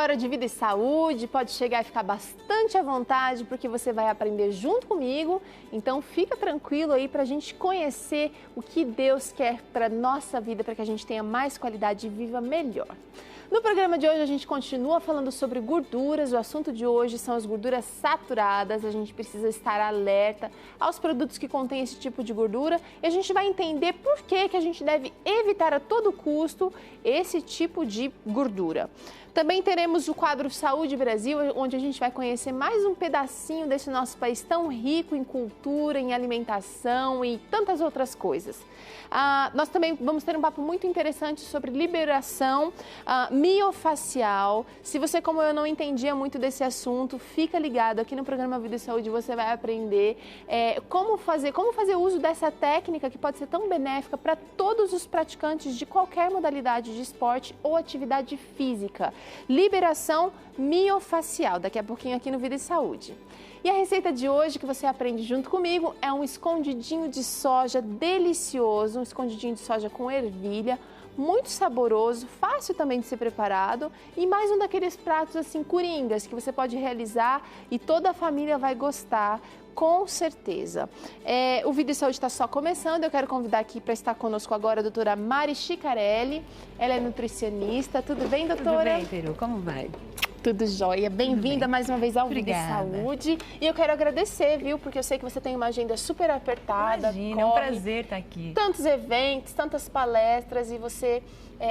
hora de vida e saúde, pode chegar e ficar bastante à vontade, porque você vai aprender junto comigo. Então fica tranquilo aí para a gente conhecer o que Deus quer para nossa vida, para que a gente tenha mais qualidade e viva melhor. No programa de hoje a gente continua falando sobre gorduras. O assunto de hoje são as gorduras saturadas. A gente precisa estar alerta aos produtos que contêm esse tipo de gordura e a gente vai entender por que a gente deve evitar a todo custo esse tipo de gordura. Também teremos o quadro Saúde Brasil, onde a gente vai conhecer mais um pedacinho desse nosso país tão rico em cultura, em alimentação e tantas outras coisas. Nós também vamos ter um papo muito interessante sobre liberação miofacial. Se você, como eu, não entendia muito desse assunto, fica ligado aqui no programa Vida e Saúde, você vai aprender como fazer uso dessa técnica que pode ser tão benéfica para todos os praticantes de qualquer modalidade de esporte ou atividade física. Liberação miofacial, daqui a pouquinho aqui no Vida e Saúde. E a receita de hoje que você aprende junto comigo é um escondidinho de soja delicioso, um escondidinho de soja com ervilha, muito saboroso, fácil também de ser preparado e mais um daqueles pratos assim coringas que você pode realizar e toda a família vai gostar. Com certeza. O Vida e Saúde está só começando. Eu quero convidar aqui para estar conosco agora a doutora Mari Chicarelli. Ela é nutricionista. Tudo bem, doutora? Tudo bem, Peru. Como vai? Tudo jóia. Bem-vinda mais uma vez ao Vida e Saúde. E eu quero agradecer, viu? Porque eu sei que você tem uma agenda super apertada. Imagina, é um prazer estar aqui. Tantos eventos, tantas palestras e você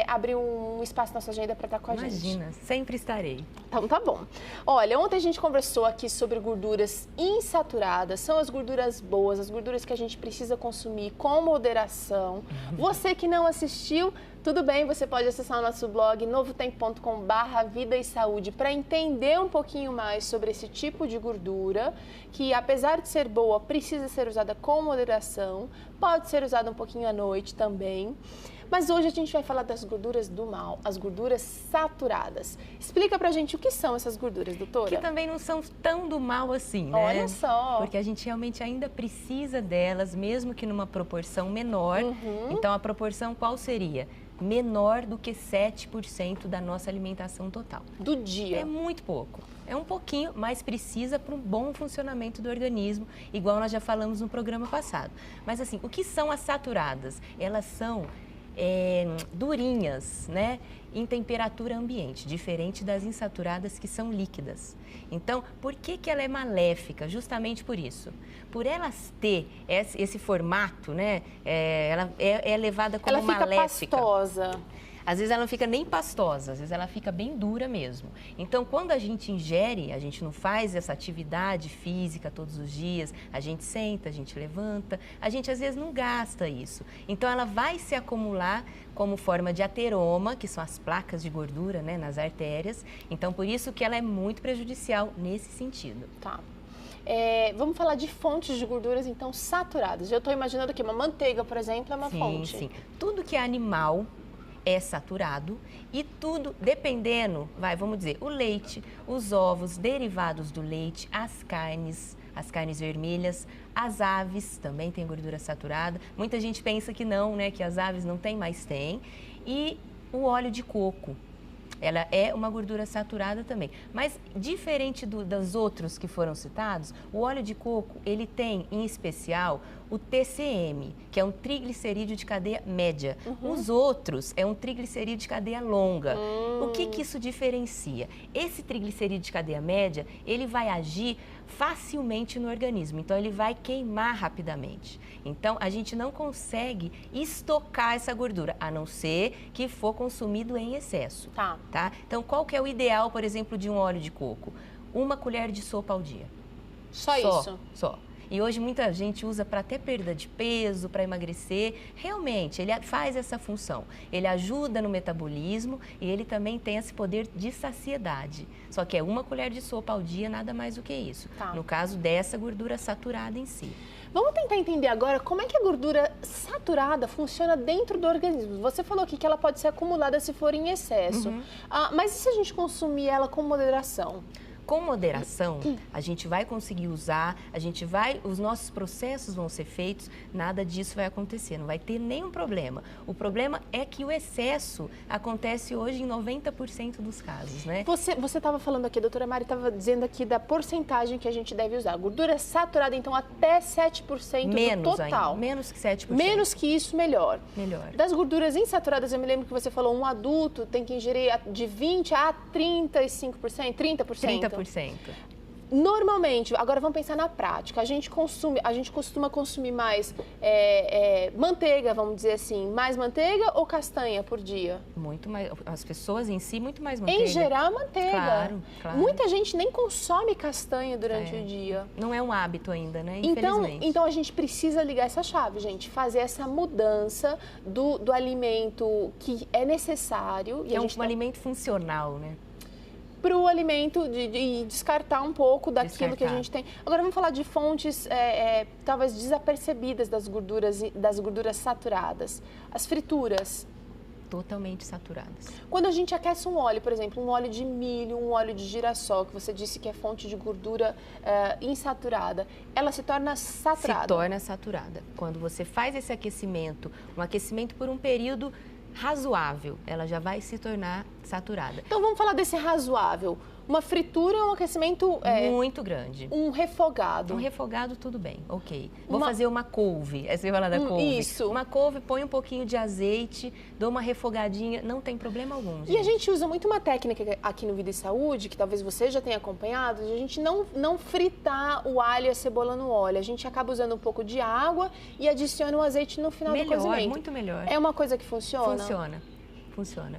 abriu um espaço na sua agenda para estar com a gente. Imagina, sempre estarei. Então tá bom. Olha, ontem a gente conversou aqui sobre gorduras insaturadas, são as gorduras boas, as gorduras que a gente precisa consumir com moderação. Você que não assistiu, tudo bem, você pode acessar o nosso blog novotempo.com/vida e saúde para entender um pouquinho mais sobre esse tipo de gordura, que apesar de ser boa, precisa ser usada com moderação, pode ser usada um pouquinho à noite também. Mas hoje a gente vai falar das gorduras do mal, as gorduras saturadas. Explica pra gente o que são essas gorduras, doutora. Que também não são tão do mal assim, né? Olha só. Porque a gente realmente ainda precisa delas, mesmo que numa proporção menor. Então a proporção qual seria? Menor do que 7% da nossa alimentação total. Do dia. É muito pouco. É um pouquinho, mas precisa para um bom funcionamento do organismo, igual nós já falamos no programa passado. Mas assim, o que são as saturadas? Elas são durinhas, né, em temperatura ambiente, diferente das insaturadas que são líquidas. Então, por que ela é maléfica? Justamente por isso. Por elas ter esse formato, né, ela é levada como maléfica. Ela fica pastosa. Às vezes ela não fica nem pastosa, às vezes ela fica bem dura mesmo. Então, quando a gente ingere, a gente não faz essa atividade física todos os dias, a gente senta, a gente levanta, a gente às vezes não gasta isso. Então, ela vai se acumular como forma de ateroma, que são as placas de gordura, né, nas artérias. Então, por isso que ela é muito prejudicial nesse sentido. Tá. Vamos falar de fontes de gorduras, então, saturadas. Eu estou imaginando que uma manteiga, por exemplo, é uma fonte. Sim. Tudo que é animal é saturado e tudo, dependendo, vamos dizer, o leite, os ovos, derivados do leite, as carnes vermelhas, as aves também têm gordura saturada. Muita gente pensa que não, né, que as aves não têm, mas tem. E o óleo de coco. Ela é uma gordura saturada também. Mas, diferente dos outros que foram citados, o óleo de coco, ele tem, em especial, o TCM, que é um triglicerídeo de cadeia média. Os outros é um triglicerídeo de cadeia longa. O que isso diferencia? Esse triglicerídeo de cadeia média, ele vai agir facilmente no organismo, então ele vai queimar rapidamente. Então, a gente não consegue estocar essa gordura, a não ser que for consumido em excesso. Tá? Então, qual que é o ideal, por exemplo, de um óleo de coco? 1 colher de sopa ao dia. Só isso? Só. E hoje muita gente usa para até perda de peso, para emagrecer. Realmente, ele faz essa função. Ele ajuda no metabolismo e ele também tem esse poder de saciedade. Só que é 1 colher de sopa ao dia, nada mais do que isso. No caso dessa gordura saturada em si. Vamos tentar entender agora como é que a gordura saturada funciona dentro do organismo. Você falou aqui que ela pode ser acumulada se for em excesso. Mas e se a gente consumir ela com moderação? com moderação, a gente vai conseguir usar, os nossos processos vão ser feitos, nada disso vai acontecer, não vai ter nenhum problema. O problema é que o excesso acontece hoje em 90% dos casos, né? Você estava falando aqui, a doutora Mari estava dizendo aqui da porcentagem que a gente deve usar. Gordura saturada, então, até 7% do total. Ainda, menos que 7%. Menos que isso, melhor. Melhor. Das gorduras insaturadas, eu me lembro que você falou, um adulto tem que ingerir de 20% a 35%, 30%. 30%. Normalmente, agora vamos pensar na prática, a gente costuma consumir mais manteiga, vamos dizer assim, mais manteiga ou castanha por dia? Muito mais, as pessoas em si, muito mais manteiga. Em geral, manteiga. Claro. Muita gente nem consome castanha durante o dia. Não é um hábito ainda, né? Infelizmente. Então a gente precisa ligar essa chave, gente, fazer essa mudança do alimento que é necessário. E um alimento funcional, né? Para o alimento e descartar um pouco daquilo que a gente tem. Agora vamos falar de fontes talvez desapercebidas das gorduras saturadas. As frituras. Totalmente saturadas. Quando a gente aquece um óleo, por exemplo, um óleo de milho, um óleo de girassol, que você disse que é fonte de gordura insaturada, ela se torna saturada? Se torna saturada. Quando você faz esse aquecimento, um aquecimento por um período razoável, ela já vai se tornar saturada. Então vamos falar desse razoável. Uma fritura é um aquecimento... muito grande. Um refogado. Um refogado, tudo bem, ok. Vou fazer uma couve. Você vai falar da couve? Isso. Uma couve, põe um pouquinho de azeite, dou uma refogadinha, não tem problema algum, gente. E a gente usa muito uma técnica aqui no Vida e Saúde, que talvez você já tenha acompanhado, de a gente não fritar o alho e a cebola no óleo. A gente acaba usando um pouco de água e adiciona o azeite no final do cozimento. Muito melhor. É uma coisa que funciona?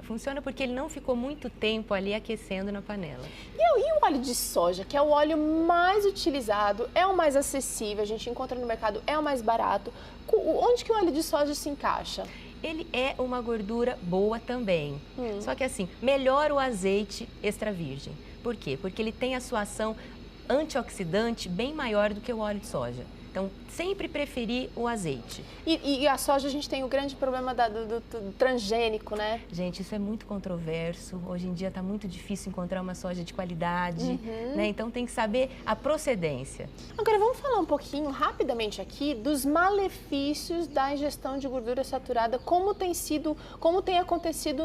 Funciona porque ele não ficou muito tempo ali aquecendo na panela. E o óleo de soja, que é o óleo mais utilizado, é o mais acessível, a gente encontra no mercado, é o mais barato. Onde que o óleo de soja se encaixa? Ele é uma gordura boa também. Só que assim, melhor o azeite extra virgem. Por quê? Porque ele tem a sua ação antioxidante bem maior do que o óleo de soja. Então, sempre preferir o azeite. E a soja, a gente tem o grande problema do transgênico, né? Gente, isso é muito controverso. Hoje em dia está muito difícil encontrar uma soja de qualidade, né? Então, tem que saber a procedência. Agora, vamos falar um pouquinho, rapidamente aqui, dos malefícios da ingestão de gordura saturada, como tem acontecido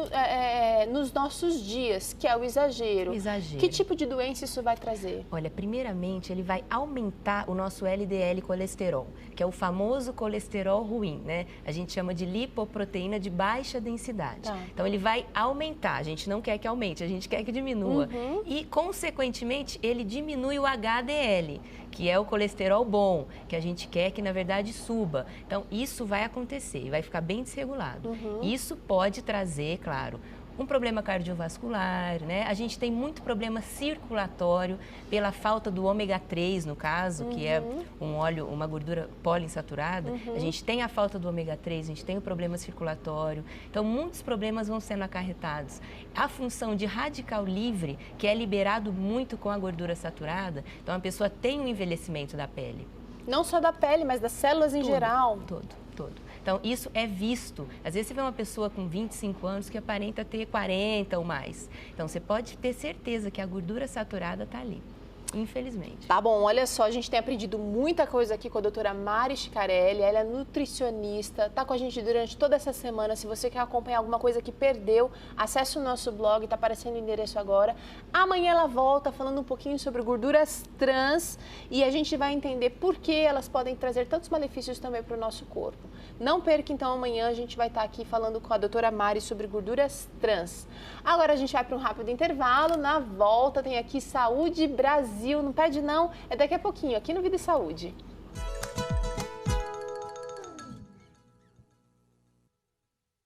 nos nossos dias, que é o exagero. Que tipo de doença isso vai trazer? Olha, primeiramente, ele vai aumentar o nosso LDL colesterol, que é o famoso colesterol ruim, né? A gente chama de lipoproteína de baixa densidade. Então, ele vai aumentar. A gente não quer que aumente, a gente quer que diminua. E, consequentemente, ele diminui o HDL, que é o colesterol bom, que a gente quer que, na verdade, suba. Então, isso vai acontecer e vai ficar bem desregulado. Isso pode trazer, claro, um problema cardiovascular, né? A gente tem muito problema circulatório pela falta do ômega 3, no caso, que é um óleo, uma gordura poliinsaturada. A gente tem a falta do ômega 3, a gente tem o problema circulatório. Então, muitos problemas vão sendo acarretados. A função de radical livre, que é liberado muito com a gordura saturada, então a pessoa tem um envelhecimento da pele. Não só da pele, mas das células em geral. Todo. Então, isso é visto. Às vezes, você vê uma pessoa com 25 anos que aparenta ter 40 ou mais. Então, você pode ter certeza que a gordura saturada está ali, infelizmente. Tá bom, olha só, a gente tem aprendido muita coisa aqui com a doutora Mari Schicarelli, ela é nutricionista, tá com a gente durante toda essa semana. Se você quer acompanhar alguma coisa que perdeu, acesse o nosso blog, tá aparecendo o endereço agora. Amanhã ela volta falando um pouquinho sobre gorduras trans e a gente vai entender por que elas podem trazer tantos malefícios também para o nosso corpo. Não perca, então, amanhã a gente vai estar aqui falando com a doutora Mari sobre gorduras trans. Agora a gente vai para um rápido intervalo, na volta tem aqui Saúde Brasil, não perde não, é daqui a pouquinho, aqui no Vida e Saúde.